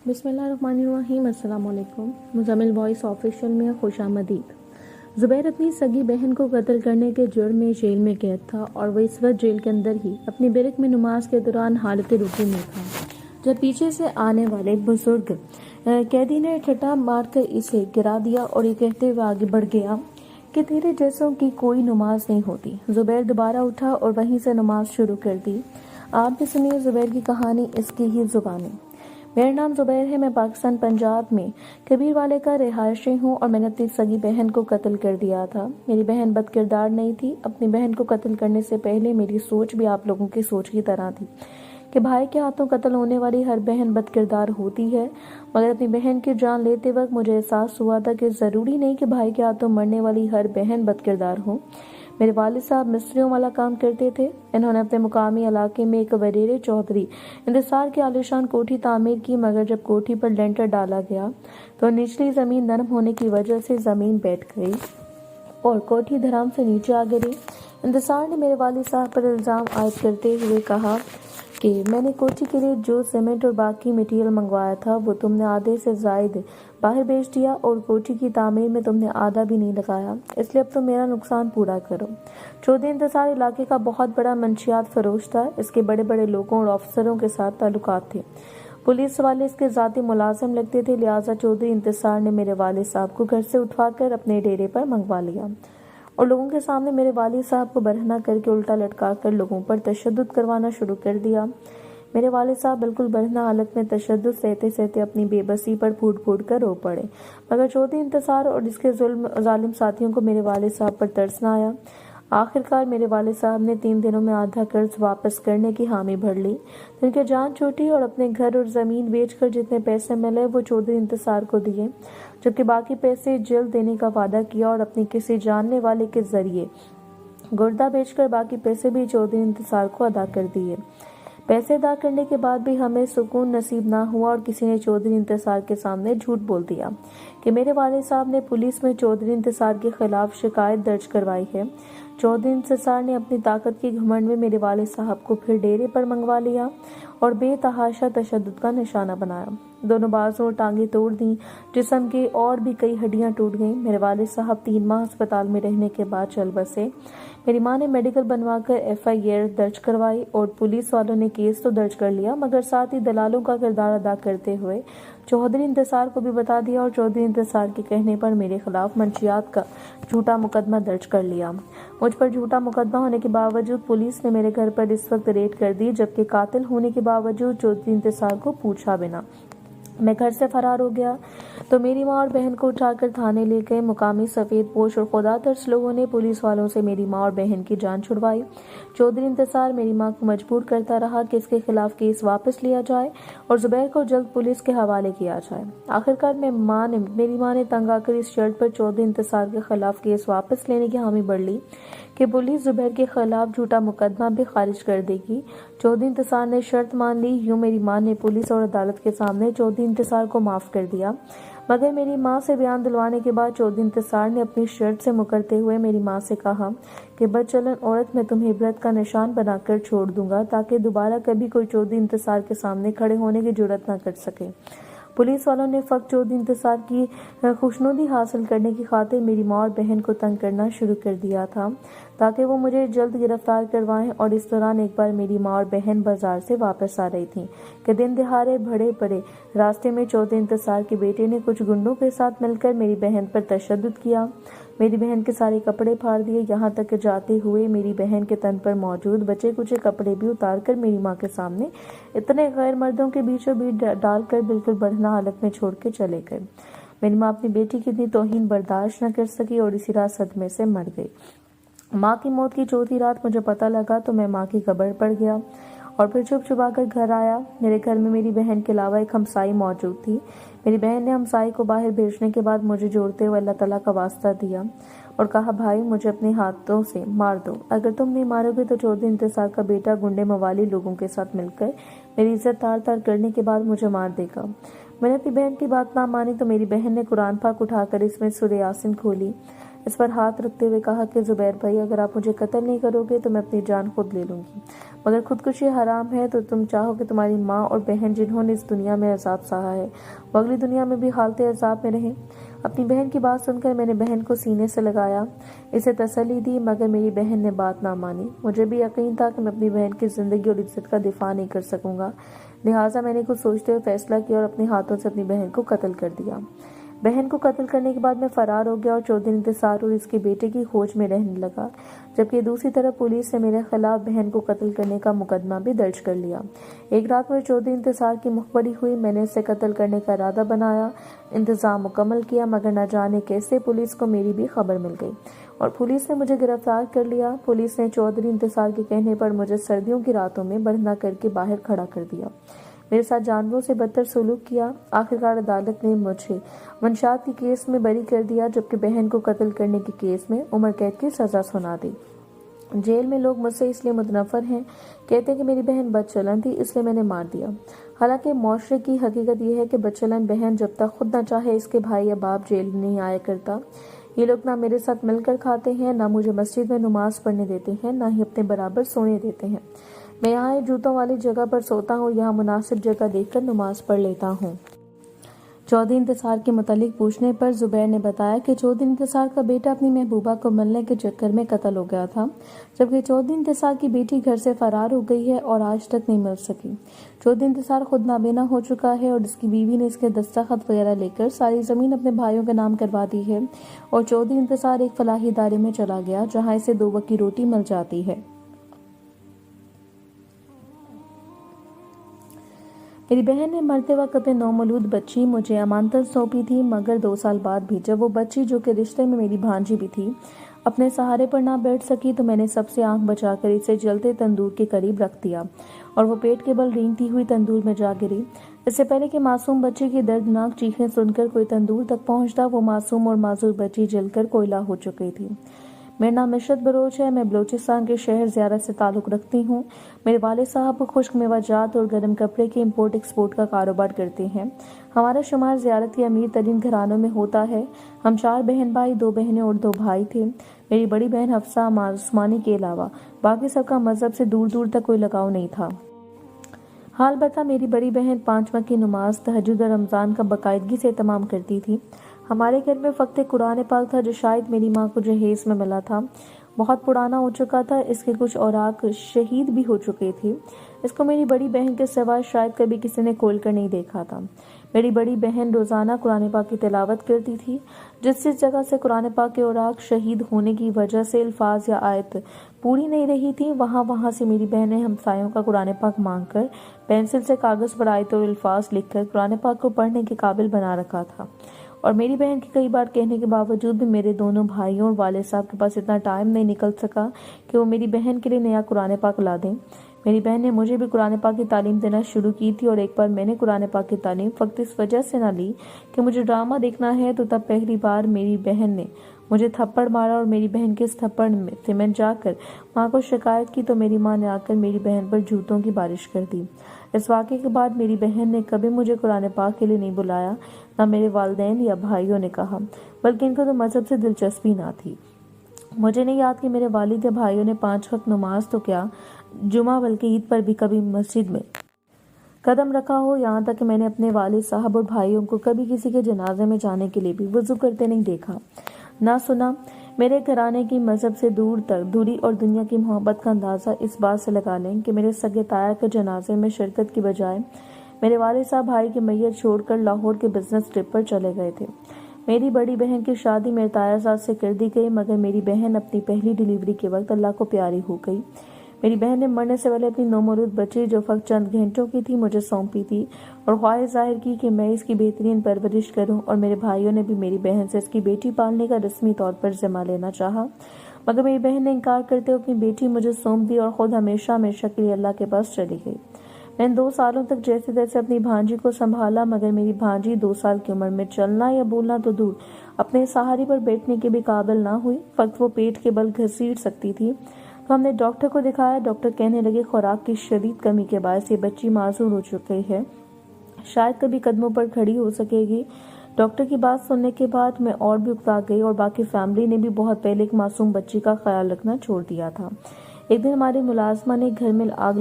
बिस्मिल्लाहिर्रहमानिर्रहीम। अस्सलाम वालेकुम। मुज़म्मिल वॉइस ऑफिशियल में खुश आमदीद। ज़ुबैर अपनी सगी बहन को कत्ल करने के जुर्म में जेल में कैद था और वह इस वक्त जेल के अंदर ही अपनी बिरक में नमाज के दौरान हालत रुकू में था, जब पीछे से आने वाले बुजुर्ग कैदी ने ठट्ठा मारकर इसे गिरा दिया और ये कहते हुए आगे बढ़ गया कि तेरे जैसों की कोई नमाज नहीं होती। ज़ुबैर दोबारा उठा और वहीं से नमाज शुरू कर दी। आप भी सुनिए ज़ुबैर की कहानी इसकी ही ज़ुबानी। मेरा नाम ज़ुबैर है। मैं पाकिस्तान पंजाब में कबीर वाले का रिहायशी हूँ और मैंने अपनी सगी बहन को कत्ल कर दिया था। मेरी बहन बदकिरदार नहीं थी। अपनी बहन को कत्ल करने से पहले मेरी सोच भी आप लोगों की सोच की तरह थी कि भाई के हाथों कत्ल होने वाली हर बहन बदकिरदार होती है, मगर अपनी बहन की जान लेते वक्त मुझे एहसास हुआ था कि ज़रूरी नहीं कि भाई के हाथों मरने वाली हर बहन बदकिरदार हो। मेरे वालिद साहब मिस्त्रियों वाला काम करते थे। इन्होंने अपने मुकामी इलाके में एक वरेरे चौधरी इंतसार की आलीशान कोठी तामीर की, मगर जब कोठी पर लेंटर डाला गया तो निचली ज़मीन नरम होने की वजह से ज़मीन बैठ गई और कोठी धड़ाम से नीचे आ गिरी। इंतसार ने मेरे वालिद साहब पर इल्ज़ाम आयद करते हुए कहा कि मैंने कोठी के लिए जो सीमेंट और बाकी मटेरियल मंगवाया था वो तुमने आधे से ज़ायद बाहर बेच दिया और कोठी की तामीर में तुमने आधा भी नहीं लगाया, इसलिए अब तुम मेरा नुकसान पूरा करो। चौधरी इंतसार इलाके का बहुत बड़ा मंशियात फरोश था। इसके बड़े बड़े लोगों और अफसरों के साथ ताल्लुकात थे। पुलिस वाले इसके ज़ाती मुलाजिम लगते थे, लिहाजा चौधरी इंतसार ने मेरे वालिद साहब को घर से उठवाकर अपने डेरे पर मंगवा लिया और लोगों के सामने मेरे वालिद साहब को बरहना करके उल्टा लटका कर लोगों पर तशद्दुद करवाना शुरू कर दिया। मेरे वालिद साहब बिल्कुल बरहना हालत में तशद्दुद सहते सहते अपनी बेबसी पर फूट फूट कर रो पड़े, मगर चौधरी इंतसार और इसके जालिम साथियों को मेरे वालिद साहब पर तरस न आया। आखिरकार मेरे वालिद साहब ने 3 दिनों में आधा कर्ज वापस करने की हामी भर ली। तो उनकी जान छूटी और अपने घर और ज़मीन बेचकर जितने पैसे मिले वो चौधरी इंतसार को दिए, जबकि बाकी पैसे जल्द देने का वादा किया और अपनी किसी जानने वाले के जरिए गुर्दा बेचकर बाकी पैसे भी चौधरी इंतसार को अदा कर दिए। पैसे अदा करने के बाद भी हमें सुकून नसीब ना हुआ और किसी ने चौधरी इंतसार के सामने झूठ बोल दिया कि मेरे वालिद साहब ने पुलिस में चौधरी इंतसार के खिलाफ शिकायत दर्ज करवाई है। चौधरी इंतसार ने अपनी ताकत के घमंड में मेरे वालिद साहब को फिर डेरे पर मंगवा लिया और बेतहाशा तशद्दुद का निशाना बनाया। दोनों बाजों और टांगें तोड़ दी, जिस्म की और भी कई हड्डियां टूट गईं। मेरे वालिद साहब 3 माह अस्पताल में रहने के बाद चल बसे। मेरी मां ने मेडिकल बनवाकर FIR दर्ज करवाई और पुलिस वालों ने केस तो दर्ज कर लिया, मगर साथ ही दलालों का किरदार अदा करते हुए चौधरी इंतसार को भी बता दिया और चौधरी इंतसार के कहने पर मेरे खिलाफ मंशियात का झूठा मुकदमा दर्ज कर लिया। मुझ पर झूठा मुकदमा होने के बावजूद पुलिस ने मेरे घर पर इस वक्त रेड कर दी, जबकि कातिल होने के बावजूद चौधरी इंतसार को पूछा बिना मैं घर से फरार हो गया तो मेरी माँ और बहन को उठाकर थाने ले गए। मुकामी सफ़ेद पोश और खुदा तर्स लोगों ने पुलिस वालों से मेरी माँ और बहन की जान छुड़वाई। चौधरी इंतसार मेरी माँ को मजबूर करता रहा कि इसके खिलाफ केस वापस लिया जाए और ज़ुबैर को जल्द पुलिस के हवाले किया जाए। आखिरकार मेरी माँ ने तंग आकर इस शर्त पर चौधरी इंतसार के खिलाफ केस वापस लेने की हामी भर ली कि पुलिस ज़ुबैर के खिलाफ झूठा मुकदमा भी खारिज कर देगी। चौधरी इंतसार ने शर्त मान ली। यूँ मेरी माँ ने पुलिस और अदालत के सामने चौधरी इंतसार को माफ़ कर दिया, मगर मेरी माँ से बयान दिलवाने के बाद चौधरी इंतसार ने अपनी शर्त से मुकरते हुए मेरी माँ से कहा कि बदचलन औरत, मैं तुम्हें इबरत का निशान बनाकर छोड़ दूंगा ताकि दोबारा कभी कोई चौधरी इंतसार के सामने खड़े होने की जुर्रत न कर सके। पुलिस वालों ने फक्त चौधरी इंतसार की खुशनुदी हासिल करने की खातिर मेरी माँ और बहन को तंग करना शुरू कर दिया था ताकि वो मुझे जल्द गिरफ्तार करवाएं। और इस दौरान एक बार मेरी माँ और बहन बाजार से वापस आ रही थी कि दिन दिहाड़े भड़े पड़े रास्ते में चौधरी इंतसार के बेटे ने कुछ गुंडों के साथ मिलकर मेरी बहन पर तशद्दुद किया। मेरी बहन के सारे कपड़े फाड़ दिए, यहाँ तक कि जाते हुए मेरी बहन के तन पर मौजूद बचे कुचे कपड़े भी उतार कर मेरी माँ के सामने इतने गैर मर्दों के बीचों बीच डालकर बिल्कुल बढ़ना हालत में छोड़ के चले गए। मेरी माँ अपनी बेटी की इतनी तौहीन बर्दाश्त न कर सकी और इसी रात सदमे से मर गई। माँ की मौत की चौथी रात मुझे पता लगा तो मैं माँ की कब्र पर गया और फिर छुप छुपा कर घर आया। मेरे घर में मेरी बहन के अलावा एक हमसाई मौजूद थी। मेरी बहन ने हमसाई को बाहर भेजने के बाद मुझे जोड़ते हुए अल्लाह ताला का वास्ता दिया और कहा, भाई मुझे अपने हाथों से मार दो, अगर तुम नहीं मारोगे तो चौधरी इंतसार का बेटा गुंडे मवाली लोगों के साथ मिलकर मेरी इज्जत तार तार करने के बाद मुझे मार देगा। मैंने अपनी बहन की बात ना मानी तो मेरी बहन ने कुरान पाक उठाकर इसमें सूरह यासीन खोली। इस पर हाथ रखते हुए कहा कि जुबैर भाई, अगर आप मुझे कत्ल नहीं करोगे तो मैं अपनी जान खुद ले लूँगी, मगर खुदकुशी हराम है। तो तुम चाहो कि तुम्हारी माँ और बहन जिन्होंने इस दुनिया में अजाब सहा है वो अगली दुनिया में भी हालत अजाब में रहें। अपनी बहन की बात सुनकर मैंने बहन को सीने से लगाया, इसे तसल्ली दी, मगर मेरी बहन ने बात ना मानी। मुझे भी यकीन था कि मैं अपनी बहन की ज़िंदगी और इज्जत का दिफा नहीं कर सकूंगा, लिहाजा मैंने कुछ सोचते हुए फैसला किया और अपने हाथों से अपनी बहन को कत्ल कर दिया। बहन को कत्ल करने के बाद मैं फरार हो गया और चौधरी इंतसार और इसके बेटे की खोज में रहने लगा, जबकि दूसरी तरफ पुलिस ने मेरे खिलाफ बहन को कत्ल करने का मुकदमा भी दर्ज कर लिया। एक रात मुझे चौधरी इंतसार की मुखबरी हुई। मैंने इसे कत्ल करने का इरादा बनाया, इंतजाम मुकम्मल किया, मगर न जाने कैसे पुलिस को मेरी भी खबर मिल गई और पुलिस ने मुझे गिरफ्तार कर लिया। पुलिस ने चौधरी इंतसार के कहने पर मुझे सर्दियों की रातों में बंधना करके बाहर खड़ा कर दिया, मेरे साथ जानवरों से बदतर सलूक किया। आखिरकार अदालत ने मुझे मंशात के केस में बरी कर दिया, जबकि बहन को कत्ल करने के केस में उम्र कैद की सजा सुना दी। जेल में लोग मुझसे इसलिए मुतनफर हैं, कहते हैं कि मेरी बहन बदचलन थी इसलिए मैंने मार दिया। हालांकि मुआशरे की हकीकत यह है कि बदचलन बहन जब तक खुद न चाहे इसके भाई या बाप जेल में नहीं आया करता। ये लोग ना मेरे साथ मिलकर खाते हैं, ना मुझे मस्जिद में नमाज पढ़ने देते हैं, ना ही अपने बराबर सोने देते हैं। मैं यहाँ जूतों वाली जगह पर सोता हूँ, यहाँ मुनासिब जगह देखकर नमाज पढ़ लेता हूँ। चौधरी इंतसार के मुतालिक पूछने पर जुबैर ने बताया कि चौधरी इंतसार का बेटा अपनी महबूबा को मिलने के चक्कर में कत्ल हो गया था, जबकि चौधरी इंतसार की बेटी घर से फरार हो गई है और आज तक नहीं मिल सकी। चौधरी इंतसार खुद नाबीना हो चुका है और इसकी बीवी ने इसके दस्तखत वगैरह लेकर सारी जमीन अपने भाइयों के नाम करवा दी है और चौधरी इंतसार एक फलाही इदारे में चला गया जहाँ इसे 2 वक्त की रोटी मिल जाती है। मेरी बहन ने मरते वक्त अपने नौमौलूद बच्ची मुझे अमानतन सौंपी थी, मगर 2 साल बाद भी जब वो बच्ची, जो कि रिश्ते में मेरी भांजी भी थी, अपने सहारे पर ना बैठ सकी तो मैंने सबसे आंख बचाकर इसे जलते तंदूर के करीब रख दिया और वो पेट के बल रेंगती हुई तंदूर में जा गिरी। इससे पहले कि मासूम बच्चे की दर्दनाक चीखें सुनकर कोई तंदूर तक पहुंचता, वो मासूम और माजूर बच्ची जलकर कोयला हो चुकी थी। मेरा नाम इशरत बलोच है। मैं बलूचिस्तान के शहर ज़ियारत से ताल्लुक़ रखती हूँ। मेरे वालिद साहब खुश्क मेवाजात और गर्म कपड़े के इंपोर्ट एक्सपोर्ट का कारोबार करते हैं। हमारा शुमार ज़ियारत के अमीर तरीन घरानों में होता है। हम 4 बहन भाई, 2 बहनें और 2 भाई थे। मेरी बड़ी बहन हफ्सा उस्मानी के अलावा बाकी सबका मजहब से दूर दूर तक कोई लगाव नहीं था। हाल बता मेरी बड़ी बहन 5 वक्त की नमाज, तहज्जुद और रमज़ान का बाकायदगी से तमाम करती थी। हमारे घर में फ़क्त कुरान पाक था जो शायद मेरी माँ को जहेज़ में मिला था। बहुत पुराना हो चुका था, इसके कुछ औराक शहीद भी हो चुके थे। इसको मेरी बड़ी बहन के सिवाय शायद कभी किसी ने खोल कर नहीं देखा था। मेरी बड़ी बहन रोज़ाना कुरान पाक की तिलावत करती थी। जिस जगह से कुरान पाक के औराक शहीद होने की वजह से अल्फाज या आयत पूरी नहीं रही थी, वहाँ से मेरी बहन ने हमसायों का कुरान पाक मांगकर पेंसिल से कागज़ पर आयत और अल्फाज लिखकर कुरान पाक को पढ़ने के काबिल बना रखा था। और मेरी बहन के कई बार कहने के बावजूद भी मेरे दोनों भाइयों और वालिद साहब के पास इतना टाइम नहीं निकल सका कि वो मेरी बहन के लिए नया कुरान पाक ला दें। मेरी बहन ने मुझे भी कुरान पाक की तालीम देना शुरू की थी और एक बार मैंने कुरान पाक की तालीम फ़क्त इस वजह से ना ली कि मुझे ड्रामा देखना है, तो तब पहली बार मेरी बहन ने मुझे थप्पड़ मारा और मेरी बहन के इस थप्पड़ में से मैं जाकर माँ को शिकायत की तो मेरी माँ ने आकर मेरी बहन पर जूतों की बारिश कर दी। इस वाक़े के बाद मेरी बहन ने कभी मुझे कुरान पाक के लिए नहीं बुलाया, ना मेरे वालिदैन या भाइयों ने कहा, बल्कि इनको तो मजहब से दिलचस्पी ना थी। मुझे नहीं याद कि मेरे वालिद या भाइयों ने 5 वक्त नमाज तो क्या, जुमा बल्कि ईद पर भी कभी मस्जिद में कदम रखा हो। यहाँ तक कि मैंने अपने वालिद साहब और भाइयों को कभी किसी के जनाजे में जाने के लिए भी वुज़ू करते नहीं देखा, ना सुना। मेरे घराने की मजहब से दूरी और दुनिया की मोहब्बत का अंदाज़ा इस बात से लगा लें कि मेरे सगे ताया के जनाजे में शिरकत की बजाय मेरे वालिद साहब भाई की मैयत छोड़कर लाहौर के बिजनेस ट्रिप पर चले गए थे। मेरी बड़ी बहन की शादी मेरे ताया साहब से कर दी गई, मगर मेरी बहन अपनी पहली डिलीवरी के वक्त अल्लाह को प्यारी हो गई। मेरी बहन ने मरने से पहले अपनी नौमौलूद बच्ची, जो फ़क्त चंद घंटों की थी, मुझे सौंपी थी और ख्वाहिश जाहिर की कि मैं इसकी बेहतरीन परवरिश करूं, और मेरे भाइयों ने भी मेरी बहन से इसकी बेटी पालने का रस्मी तौर पर ज़िम्मा लेना चाहा, मगर मेरी बहन ने इनकार करते हुए अपनी बेटी मुझे सौंप दी और ख़ुद हमेशा के लिए अल्लाह के पास चली गई। मैंने 2 सालों तक जैसे तैसे अपनी भांजी को संभाला, मगर मेरी भांजी 2 साल की उम्र में चलना या बोलना तो दूर, अपने सहारे पर बैठने के भी काबिल ना हुई। फ़क्त वो पेट के बल घसीट सकती थी। तो हमने डॉक्टर को दिखाया। डॉक्टर कहने लगे खुराक की शदीद कमी के बायस ये बच्ची माजूर हो चुकी है, शायद कभी कदमों पर खड़ी हो सकेगी, ڈاکٹر کی بات سننے کے بعد میں اور بھی اکتا گئی اور باقی فیملی نے بھی بہت پہلے ایک معصوم بچی کا خیال رکھنا چھوڑ دیا تھا۔ ایک دن ہمارے ملازمہ نے گھر میں آگ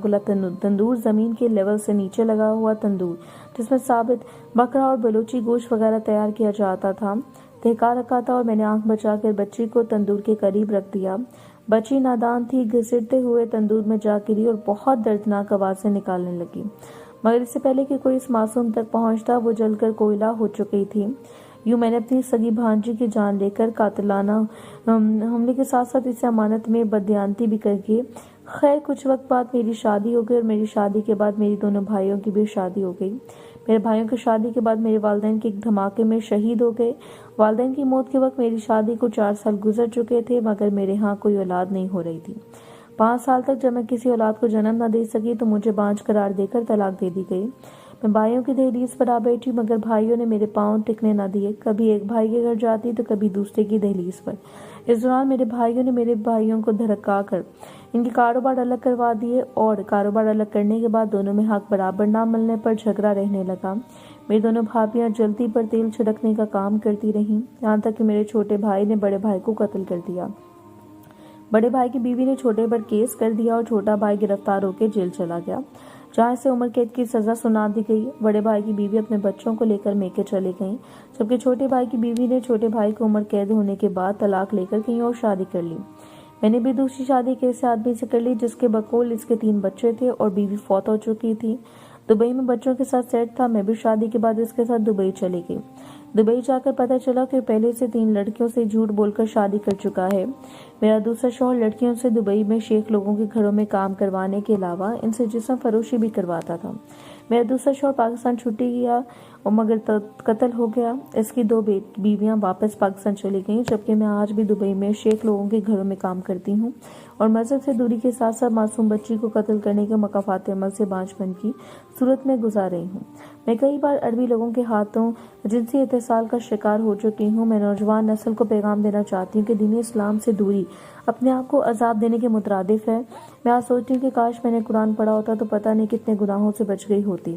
والا تندور، زمین کے لیول سے نیچے لگا ہوا تندور جس میں ثابت بکرا اور بلوچی گوشت وغیرہ تیار کیا جاتا تھا، دہکا رکھا تھا اور میں نے آنکھ بچا کر بچی کو تندور کے قریب رکھ دیا۔ بچی نادان تھی، گھسیٹتے ہوئے تندور میں جا گری اور بہت دردناک آوازیں نکالنے لگی، مگر اس سے پہلے کہ کوئی اس معصوم تک پہنچتا وہ جل کر کوئلہ ہو چکی تھی۔ یوں میں نے اپنی سگی بھانجی کی جان لے کر قاتلانہ حملے کے ساتھ ساتھ اسے امانت میں بددیانتی بھی کر کے خیر کچھ وقت بعد میری شادی ہو گئی اور میری شادی کے بعد میری دونوں بھائیوں کی بھی شادی ہو گئی۔ میرے بھائیوں کی شادی کے بعد میرے والدین کے ایک دھماکے میں شہید ہو گئے۔ والدین کی موت کے وقت میری شادی کو 4 سال گزر چکے تھے، مگر میرے ہاں کوئی اولاد نہیں ہو رہی تھی۔ 5 سال تک جب میں کسی اولاد کو جنم نہ دے سکی تو مجھے بانجھ قرار دے کر طلاق دے دی گئی۔ میں بھائیوں کی دہلیز پر آ بیٹھی مگر بھائیوں نے میرے پاؤں ٹکنے نہ دیے، کبھی ایک بھائی کے گھر جاتی تو کبھی دوسرے کی دہلیز پر۔ اس دوران میرے بھائیوں نے میرے بھائیوں کو دھڑکا کر ان کے کاروبار الگ کروا دیے اور کاروبار الگ کرنے کے بعد دونوں میں حق برابر نہ ملنے پر جھگڑا رہنے لگا۔ میری دونوں بھابیاں جلتی پر تیل چھڑکنے کا کام کرتی رہیں، یہاں تک کہ میرے چھوٹے بھائی نے بڑے بھائی کو قتل کر دیا۔ بڑے بھائی کی بیوی نے چھوٹے پر کیس کر دیا اور چھوٹا بھائی گرفتار ہو کے جیل چلا گیا، جہاں اسے عمر قید کی سزا سنا دی گئی۔ بڑے بھائی کی بیوی اپنے بچوں کو لے کر میکے چلے گئیں، جبکہ چھوٹے بھائی کی بیوی نے چھوٹے بھائی کو عمر قید ہونے کے بعد طلاق لے کر کہیں اور شادی کر لی۔ میں نے بھی دوسری شادی ایک ایسے آدمی سے کر لی جس کے بقول اس کے 3 بچے تھے اور بیوی فوت ہو چکی تھی۔ دبئی میں بچوں کے ساتھ سیٹ تھا۔ میں بھی شادی کے بعد اس کے ساتھ دبئی چلی گئی۔ دبئی جا کر پتہ چلا کہ پہلے سے 3 لڑکیوں سے جھوٹ بول کر شادی کر چکا ہے۔ میرا دوسرا شوہر لڑکیوں سے دبئی میں شیخ لوگوں کے گھروں میں کام کروانے کے علاوہ ان سے جسم فروشی بھی کرواتا تھا۔ میرا دوسرا شوہر پاکستان چھٹی گیا اور مگر قتل ہو گیا۔ اس کی 2 بیویاں واپس پاکستان چلی گئیں، جبکہ میں آج بھی دبئی میں شیخ لوگوں کے گھروں میں کام کرتی ہوں اور مذہب سے دوری کے ساتھ ساتھ معصوم بچی کو قتل کرنے کے مکافات عمل سے بانجھ پن کی صورت میں گزار رہی ہوں۔ میں کئی بار عربی لوگوں کے ہاتھوں جنسی اتصال کا شکار ہو چکی ہوں۔ میں نوجوان نسل کو پیغام دینا چاہتی ہوں کہ دین اسلام سے دوری اپنے آپ کو عذاب دینے کے مترادف ہے۔ میں آج سوچتی ہوں کہ کاش میں نے قرآن پڑھا ہوتا تو پتہ نہیں کتنے گناہوں سے بچ گئی ہوتی۔